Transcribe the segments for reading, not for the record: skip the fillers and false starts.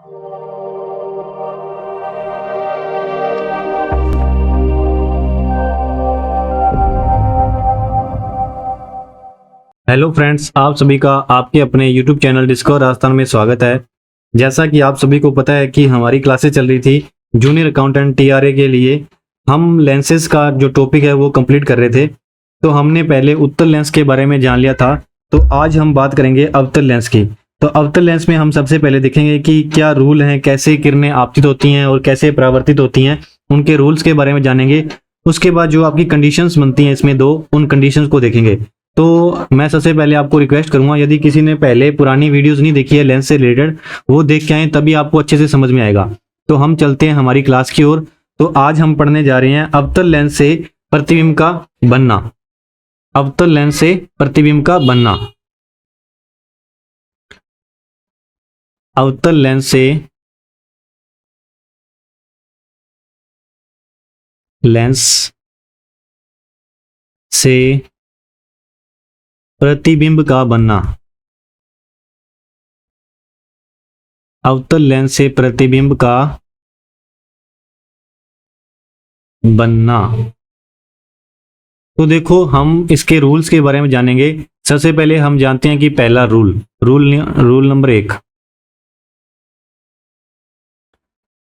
Hello friends, आप सभी का आपके अपने YouTube चैनल डिस्कवर राजस्थान में स्वागत है। जैसा कि आप सभी को पता है कि हमारी क्लासेस चल रही थी जूनियर अकाउंटेंट TRA के लिए। हम लेंसेज का जो टॉपिक है वो कंप्लीट कर रहे थे। तो हमने पहले उत्तल लेंस के बारे में जान लिया था। तो आज हम बात करेंगे अवतल लेंस की। तो अवतल लेंस में हम सबसे पहले देखेंगे कि क्या रूल हैं, कैसे किरणें आपतित होती हैं और कैसे परावर्तित होती हैं, उनके रूल्स के बारे में जानेंगे। उसके बाद जो आपकी कंडीशंस बनती हैं इसमें दो, उन कंडीशंस को देखेंगे। तो मैं सबसे पहले आपको रिक्वेस्ट करूंगा, यदि किसी ने पहले पुरानी वीडियोस नहीं देखी है लेंस से रिलेटेड, वो देख के आए, तभी आपको अच्छे से समझ में आएगा। तो हम चलते हैं हमारी क्लास की ओर। तो आज हम पढ़ने जा रहे हैं अवतल लेंस से प्रतिबिंब का बनना। अवतल लेंस से प्रतिबिंब का बनना। अवतल लेंस से प्रतिबिंब का बनना। अवतल लेंस से प्रतिबिंब का बनना। तो देखो, हम इसके रूल्स के बारे में जानेंगे। सबसे पहले हम जानते हैं कि पहला रूल नंबर 1,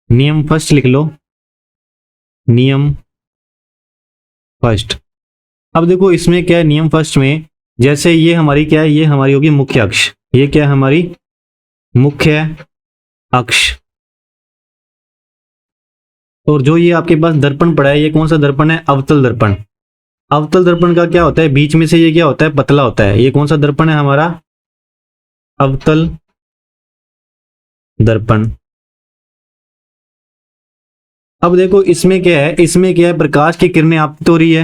नियम फर्स्ट लिख लो। नियम फर्स्ट। अब देखो इसमें क्या है, नियम फर्स्ट में जैसे ये हमारी क्या है, ये हमारी होगी मुख्य अक्ष। ये क्या है, हमारी मुख्य अक्ष। और जो ये आपके पास दर्पण पड़ा है, ये कौन सा दर्पण है, अवतल दर्पण। अवतल दर्पण का क्या होता है, बीच में से ये क्या होता है, पतला होता है। ये कौन सा दर्पण है, हमारा अवतल दर्पण। अब देखो इसमें क्या है, इसमें क्या है, प्रकाश की किरणें आपतित हो रही है।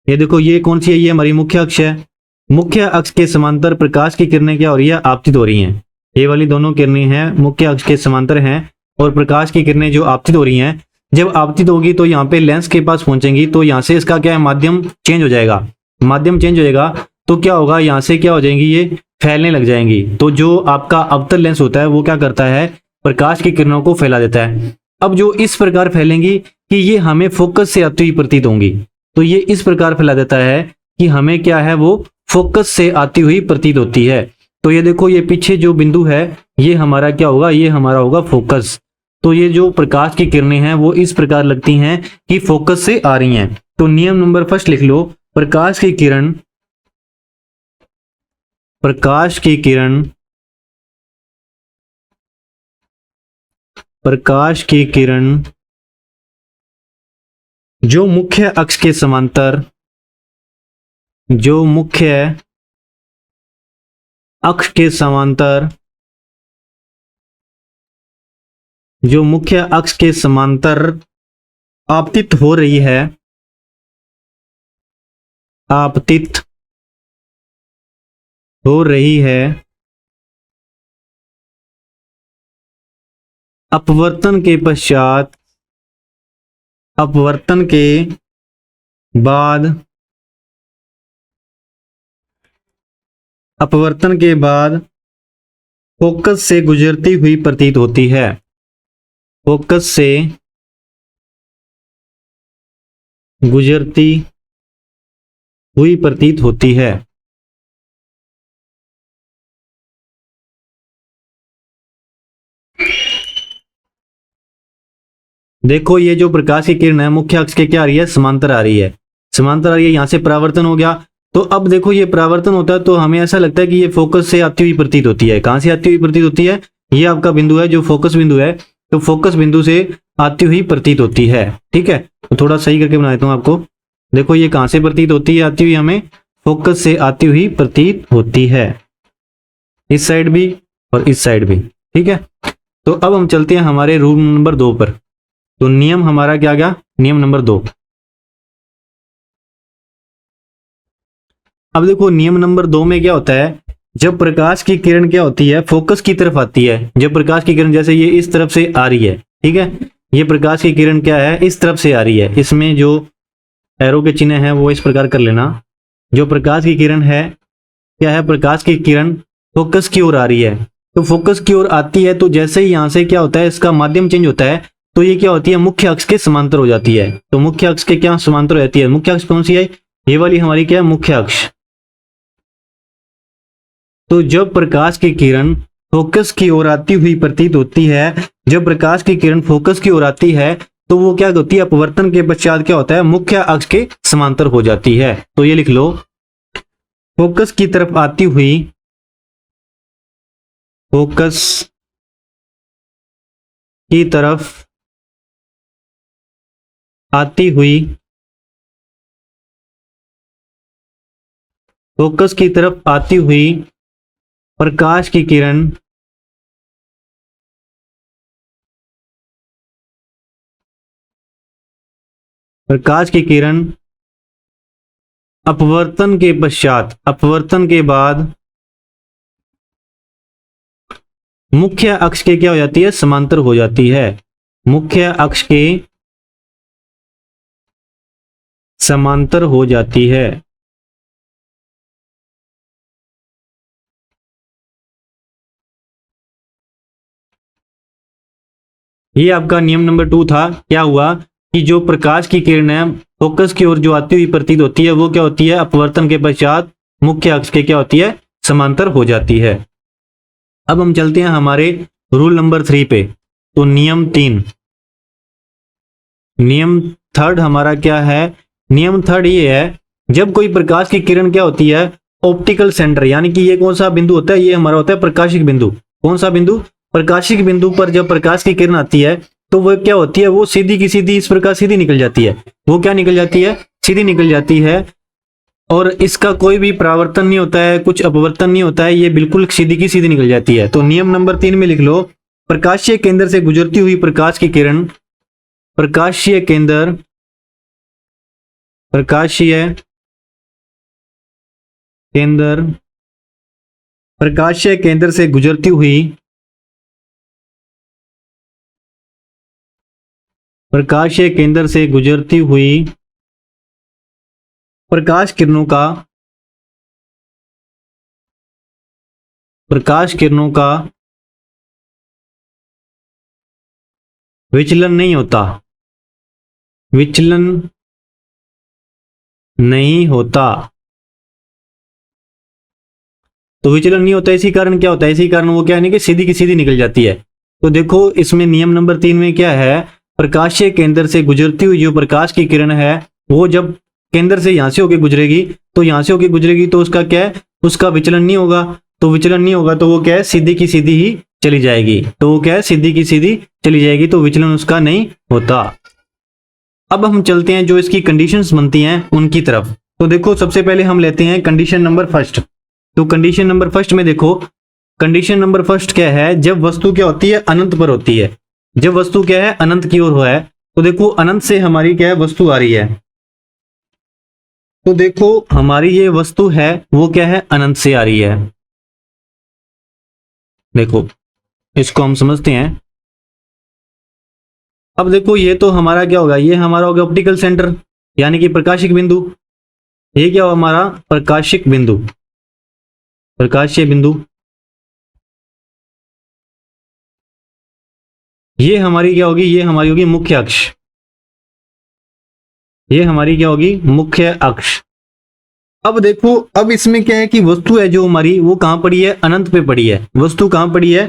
ये देखो, ये कौन सी है, ये हमारी मुख्य अक्ष है। मुख्य अक्ष के समांतर प्रकाश की किरणें क्या हो रही है, आपतित हो रही हैं। ये वाली दोनों किरणें हैं, मुख्य अक्ष के समांतर हैं, और प्रकाश की किरणें जो आपतित हो रही हैं, जब आपतित होगी तो यहाँ पे लेंस के पास पहुंचेंगी, तो यहाँ से इसका क्या है, माध्यम चेंज हो जाएगा। माध्यम चेंज हो जाएगा तो क्या होगा, यहाँ से क्या हो जाएंगी, ये फैलने लग जाएंगी। तो जो आपका अवतल लेंस होता है वो क्या करता है, प्रकाश की किरणों को फैला देता है। अब जो इस प्रकार फैलेंगी कि ये हमें फोकस से आती हुई प्रतीत होंगी। तो ये इस प्रकार फैला देता है कि हमें क्या है, वो फोकस से आती हुई प्रतीत होती है। तो ये देखो, ये पीछे जो बिंदु है ये हमारा क्या होगा, ये हमारा होगा फोकस। तो ये जो प्रकाश की किरणें हैं वो इस प्रकार लगती हैं कि फोकस से आ रही हैं। तो नियम नंबर फर्स्ट लिख लो, प्रकाश की किरण जो मुख्य अक्ष के समांतर, आपतित हो रही है, अपवर्तन के बाद फोकस से गुजरती हुई प्रतीत होती है। फोकस से गुजरती हुई प्रतीत होती है। देखो, ये जो प्रकाश की किरण है मुख्य अक्ष के क्या आ रही है, समांतर आ रही है। यहां से परावर्तन हो गया। तो अब देखो, ये परावर्तन होता है तो हमें ऐसा लगता है कि ये फोकस से आती हुई प्रतीत होती है। कहां से आती हुई प्रतीत होती है, ये आपका बिंदु है जो फोकस बिंदु है। तो फोकस बिंदु से आती हुई प्रतीत होती है। ठीक है, तो थोड़ा सही करके बना देता हूं आपको। देखो, ये कहां से प्रतीत होती है, आती हुई, हमें फोकस से आती हुई प्रतीत होती है। इस साइड भी और इस साइड भी। ठीक है, तो अब हम चलते हैं हमारे रूल नंबर 2 पर। तो नियम हमारा क्या गया, नियम नंबर 2। अब देखो, नियम नंबर 2 में क्या होता है, जब प्रकाश की किरण क्या होती है, फोकस की तरफ आती है। जब प्रकाश की किरण जैसे ये इस तरफ से आ रही है, ठीक है, ये प्रकाश की किरण क्या है, इस तरफ से आ रही है। इसमें जो एरो के चिन्ह है वो इस प्रकार कर लेना। जो प्रकाश की किरण है, क्या है, प्रकाश की किरण फोकस की ओर आ रही है। तो फोकस की ओर आती है तो जैसे ही यहां से क्या होता है, इसका माध्यम चेंज होता है तो ये क्या होती है, मुख्य अक्ष के समांतर हो जाती है। तो मुख्य अक्ष के क्या समांतर हो जाती है, मुख्य अक्ष कौन सी है, ये वाली हमारी क्या है, मुख्य अक्ष। तो जब प्रकाश की किरण फोकस की ओर आती हुई प्रतीत होती है, जब प्रकाश की किरण फोकस की ओर आती है तो वो क्या होती है, अपवर्तन के पश्चात क्या होता है, मुख्य अक्ष के समांतर हो जाती है। तो ये लिख लो, फोकस की तरफ आती हुई, फोकस की तरफ आती हुई, फोकस की तरफ आती हुई प्रकाश की किरण प्रकाश की किरण अपवर्तन के पश्चात, अपवर्तन के बाद मुख्य अक्ष के क्या हो जाती है, समांतर हो जाती है। मुख्य अक्ष के समांतर हो जाती है। ये आपका नियम नंबर 2 था। क्या हुआ कि जो प्रकाश की किरण है फोकस की ओर जो आती हुई प्रतीत होती है वो क्या होती है, अपवर्तन के पश्चात मुख्य अक्ष के क्या होती है, समांतर हो जाती है। अब हम चलते हैं हमारे रूल नंबर 3 पे। तो नियम 3, नियम थर्ड हमारा क्या है, नियम थर्ड ये है, जब कोई प्रकाश की किरण क्या होती है, ऑप्टिकल सेंटर, यानी कि ये कौन सा बिंदु होता है, ये हमारा होता है प्रकाशिक बिंदु। कौन सा बिंदु, प्रकाशिक बिंदु पर जब प्रकाश की किरण आती है तो वो क्या होती है, वो सीधी की सीधी इस प्रकार सीधी निकल जाती है। वो क्या निकल जाती है, सीधी निकल जाती है और इसका कोई भी परावर्तन नहीं होता है, कुछ अपवर्तन नहीं होता है, ये बिल्कुल सीधी की सीधी निकल जाती है। तो नियम नंबर 3 में लिख लो, प्रकाशीय केंद्र से गुजरती हुई प्रकाश की किरण, प्रकाशीय केंद्र, प्रकाशीय केंद्र, प्रकाशीय केंद्र से गुजरती हुई, प्रकाशीय केंद्र से गुजरती हुई प्रकाश किरणों का, प्रकाश किरणों का विचलन नहीं होता, विचलन नहीं होता। तो विचलन नहीं होता, इसी कारण क्या होता है, इसी कारण वो क्या है कि सीधी की सीधी निकल जाती है। तो देखो इसमें नियम नंबर 3 में क्या है, प्रकाशीय केंद्र से गुजरती हुई जो प्रकाश की किरण है वो जब केंद्र से यहां से होकर गुजरेगी, तो यहां से होकर गुजरेगी तो उसका क्या है, उसका विचलन नहीं होगा। तो विचलन नहीं होगा तो वो क्या है, सीधी की सीधी ही चली जाएगी। तो वो क्या है, सीधी की सीधी चली जाएगी, तो विचलन उसका नहीं होता। अब हम चलते हैं जो इसकी कंडीशंस बनती हैं उनकी तरफ। तो देखो सबसे पहले हम लेते हैं कंडीशन नंबर फर्स्ट। तो कंडीशन नंबर फर्स्ट में देखो, कंडीशन नंबर फर्स्ट क्या है, जब वस्तु क्या होती है, अनंत पर होती है। जब वस्तु क्या है, अनंत की ओर है। तो देखो अनंत से हमारी क्या है, वस्तु आ रही है। तो देखो हमारी ये वस्तु है वो क्या है, अनंत से आ रही है। देखो इसको हम समझते हैं। अब देखो ये तो हमारा क्या होगा, ये हमारा होगा ऑप्टिकल सेंटर, यानी कि प्रकाशिक बिंदु। ये क्या होगा हमारा, प्रकाशिक बिंदु, प्रकाशीय बिंदु। ये हमारी क्या होगी, ये हमारी होगी मुख्य अक्ष। ये हमारी क्या होगी, मुख्य अक्ष। अब देखो अब इसमें क्या है कि वस्तु है जो हमारी वो कहां पड़ी है, अनंत पे पड़ी है। वस्तु कहां पड़ी है,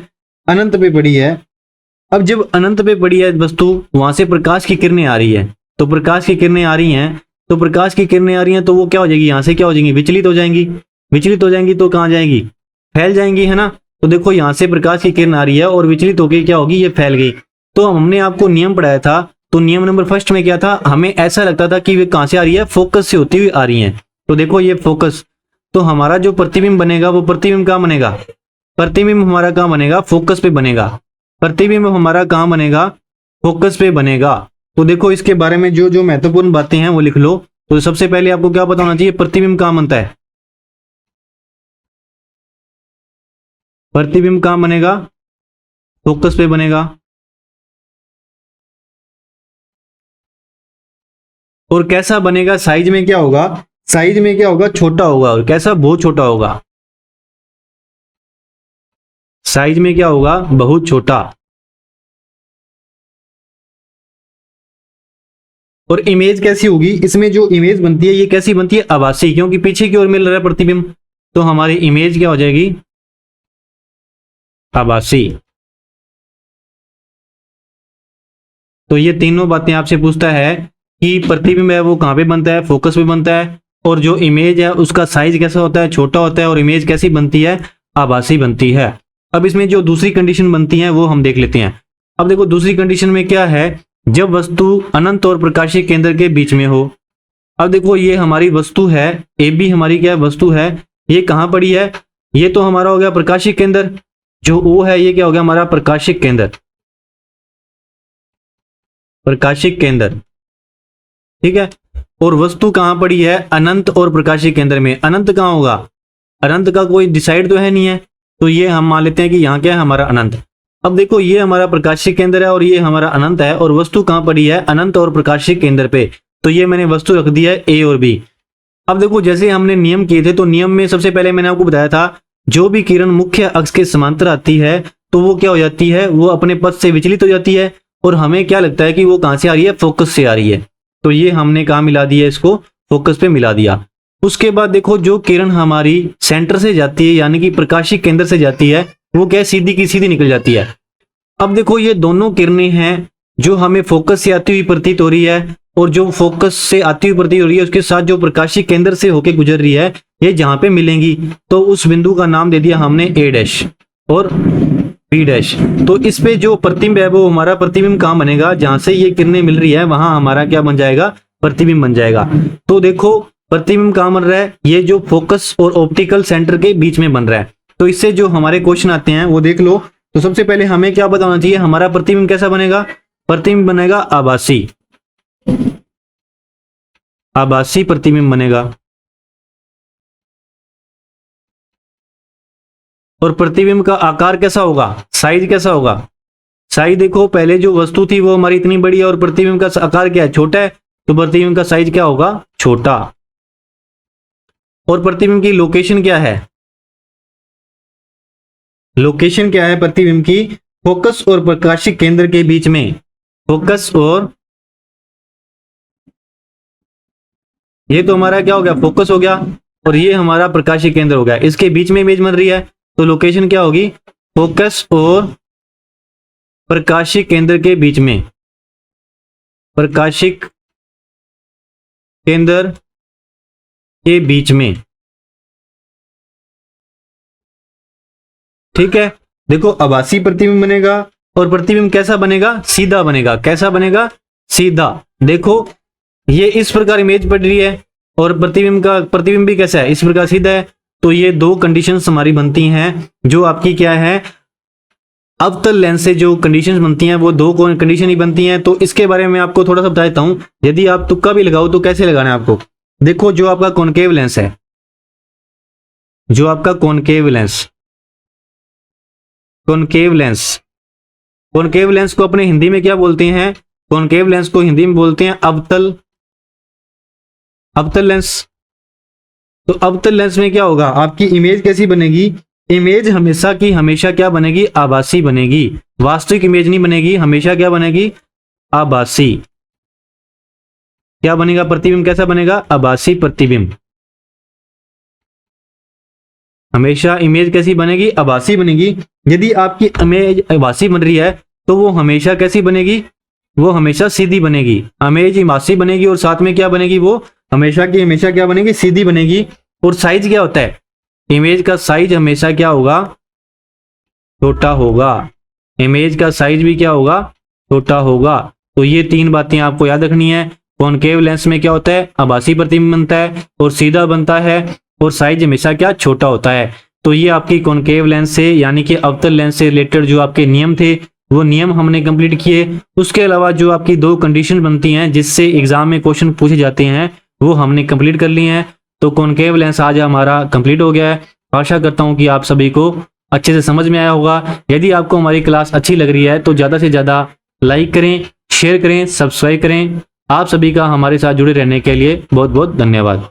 अनंत पे पड़ी है। अब जब अनंत पे पड़ी है वस्तु, वहां से प्रकाश की किरणें आ रही है। तो प्रकाश की किरणें आ रही हैं, तो प्रकाश की किरणें आ रही हैं तो वो क्या हो जाएगी, यहां से क्या हो जाएंगी, विचलित हो जाएंगी। विचलित हो जाएंगी तो कहां जाएंगी, फैल जाएंगी, है ना। तो देखो यहां से प्रकाश की किरण आ रही है और विचलित होकर क्या होगी, ये फैल गई। तो हमने आपको नियम पढ़ाया था, तो नियम नंबर फर्स्ट में क्या था, हमें ऐसा लगता था कि वे कहां से आ रही है, फोकस से होती हुई आ रही है। तो देखो ये फोकस, तो हमारा जो प्रतिबिंब बनेगा वो प्रतिबिंब कहां बनेगा, प्रतिबिंब हमारा कहां बनेगा, फोकस पे बनेगा। प्रतिबिंब हमारा कहां बनेगा, फोकस पे बनेगा। तो देखो इसके बारे में जो जो महत्वपूर्ण बातें हैं वो लिख लो। तो सबसे पहले आपको क्या पता होना चाहिए, प्रतिबिंब कहां बनता है, प्रतिबिंब कहां बनेगा, फोकस पे बनेगा। और कैसा बनेगा, साइज में क्या होगा, साइज में क्या होगा, छोटा होगा। और कैसा, बहुत छोटा होगा। साइज में क्या होगा, बहुत छोटा। और इमेज कैसी होगी, इसमें जो इमेज बनती है ये कैसी बनती है, आभासी, क्योंकि पीछे की ओर मिल रहा है प्रतिबिंब, तो हमारी इमेज क्या हो जाएगी, आभासी। तो ये तीनों बातें आपसे पूछता है कि प्रतिबिंब है वो कहाँ पे बनता है, फोकस पे बनता है, और जो इमेज है उसका साइज कैसा होता है, छोटा होता है, और इमेज कैसी बनती है, आभासी बनती है। अब इसमें जो दूसरी कंडीशन बनती है वो हम देख लेते हैं। अब देखो दूसरी कंडीशन में क्या है, जब वस्तु अनंत और प्रकाशीय केंद्र के बीच में हो। अब देखो ये हमारी वस्तु है, ए बी हमारी क्या वस्तु है, ये कहाँ पड़ी है, ये तो हमारा हो गया प्रकाशीय केंद्र, जो ओ है ये क्या हो गया हमारा प्रकाशिक केंद्र, प्रकाशिक केंद्र, ठीक है। और वस्तु कहां पड़ी है, अनंत और प्रकाशिक केंद्र में। अनंत कहां होगा, अनंत का कोई डिसाइड तो है नहीं है, तो ये हम मान लेते हैं कि यहाँ क्या है हमारा अनंत। अब देखो ये हमारा प्रकाशिक केंद्र है और ये हमारा अनंत है, और वस्तु कहां पड़ी है, अनंत और प्रकाशिक केंद्र पे। तो ये मैंने वस्तु रख दी है ए और बी। अब देखो जैसे हमने नियम किए थे, तो नियम में सबसे पहले मैंने आपको बताया था जो भी किरण मुख्य अक्ष के समांतर आती है तो वो क्या हो जाती है, वो अपने पथ से विचलित हो जाती है, और हमें क्या लगता है कि वो कहां से आ रही है, फोकस से आ रही है। तो ये हमने कहां मिला दिया, इसको फोकस पे मिला दिया। उसके बाद देखो जो किरण हमारी सेंटर से जाती है यानी कि प्रकाशिक केंद्र से जाती है, वो क्या सीधी की सीधी निकल जाती है। अब देखो ये दोनों किरणें हैं जो हमें फोकस से आती हुई प्रतीत हो रही है, और जो फोकस से आती हुई प्रतीत हो रही है उसके साथ जो प्रकाशिक केंद्र से होकर गुजर रही है, ये जहां पे मिलेंगी तो उस बिंदु का नाम दे दिया हमने ए डैश और बी डैश। तो इस पे जो प्रतिबिंब है वो हमारा प्रतिबिंब कहां बनेगा, जहां से ये किरणें मिल रही है वहां हमारा क्या बन जाएगा, प्रतिबिंब बन जाएगा। तो देखो प्रतिबिंब कहां बन रहा है, ये जो फोकस और ऑप्टिकल सेंटर के बीच में बन रहा है। तो इससे जो हमारे क्वेश्चन आते हैं वो देख लो। तो सबसे पहले हमें क्या बताना चाहिए, हमारा प्रतिबिंब कैसा बनेगा, प्रतिबिंब बनेगा आभासी, आभासी प्रतिबिंब बनेगा। और प्रतिबिंब का आकार कैसा होगा, साइज कैसा होगा, साइज देखो पहले जो वस्तु थी वो हमारी इतनी बड़ी है और प्रतिबिंब का आकार क्या है, छोटा है, तो प्रतिबिंब का साइज क्या होगा, छोटा। और प्रतिबिंब की लोकेशन क्या है, लोकेशन क्या है प्रतिबिंब की, फोकस और प्रकाशिक केंद्र के बीच में, फोकस और ये तो हमारा क्या हो गया, फोकस हो गया, और ये हमारा प्रकाशिक केंद्र हो गया, इसके बीच में इमेज बन रही है। तो लोकेशन क्या होगी, फोकस और प्रकाशिक केंद्र के बीच में, प्रकाशिक केंद्र के बीच में, ठीक है। देखो आभासी प्रतिबिंब बनेगा, और प्रतिबिंब कैसा बनेगा, सीधा बनेगा, कैसा बनेगा, सीधा। देखो ये इस प्रकार इमेज पड़ रही है और प्रतिबिंब भी कैसा है, इस प्रकार सीधा है। तो ये दो कंडीशंस हमारी बनती हैं, जो आपकी क्या है, अवतल लेंस से जो कंडीशंस बनती हैं वो दो कंडीशन ही बनती हैं। तो इसके बारे में आपको थोड़ा सा बता देता हूं, यदि आप तुक्का भी लगाओ तो कैसे लगाना है आपको। देखो जो आपका कॉनकेव लेंस है, जो आपका concave lens, concave lens, concave lens को अपने हिंदी में क्या बोलते हैं, कॉनकेव लेंस को हिंदी में बोलते हैं अवतल, अवतल लेंस। तो अवतल लेंस में क्या होगा, आपकी इमेज कैसी बनेगी, इमेज हमेशा की हमेशा क्या बनेगी, आभासी बनेगी, वास्तविक इमेज नहीं बनेगी, हमेशा क्या बनेगी, आभासी। क्या बनेगा, प्रतिबिंब कैसा बनेगा, आभासी प्रतिबिंब। हमेशा इमेज कैसी बनेगी, आभासी बनेगी। यदि आपकी इमेज आभासी बन रही है तो वो हमेशा कैसी बनेगी, वो हमेशा सीधी बनेगी, इमेज आभासी बनेगी और साथ में क्या बनेगी, वो हमेशा की हमेशा क्या बनेगी, सीधी बनेगी। और साइज क्या होता है, इमेज का साइज हमेशा क्या होगा, छोटा होगा, इमेज का साइज भी क्या होगा, छोटा होगा। तो ये तीन बातें आपको याद रखनी है। कॉनकेव लेंस में क्या होता है, आभासी प्रतिबिंब बनता है और सीधा बनता है, और साइज हमेशा क्या, छोटा होता है। तो ये आपकी कॉनकेव लेंस से यानी कि अवतल लेंस से रिलेटेड जो आपके नियम थे वो नियम हमने कंप्लीट किए। उसके अलावा जो आपकी दो कंडीशन बनती हैं जिससे एग्जाम में क्वेश्चन पूछे जाते हैं वो हमने कंप्लीट कर लिए हैं। तो कॉनकेव लेंस आज हमारा कंप्लीट हो गया है। आशा करता हूं कि आप सभी को अच्छे से समझ में आया होगा। यदि आपको हमारी क्लास अच्छी लग रही है तो ज़्यादा से ज़्यादा लाइक करें, शेयर करें, सब्सक्राइब करें। आप सभी का हमारे साथ जुड़े रहने के लिए बहुत बहुत धन्यवाद।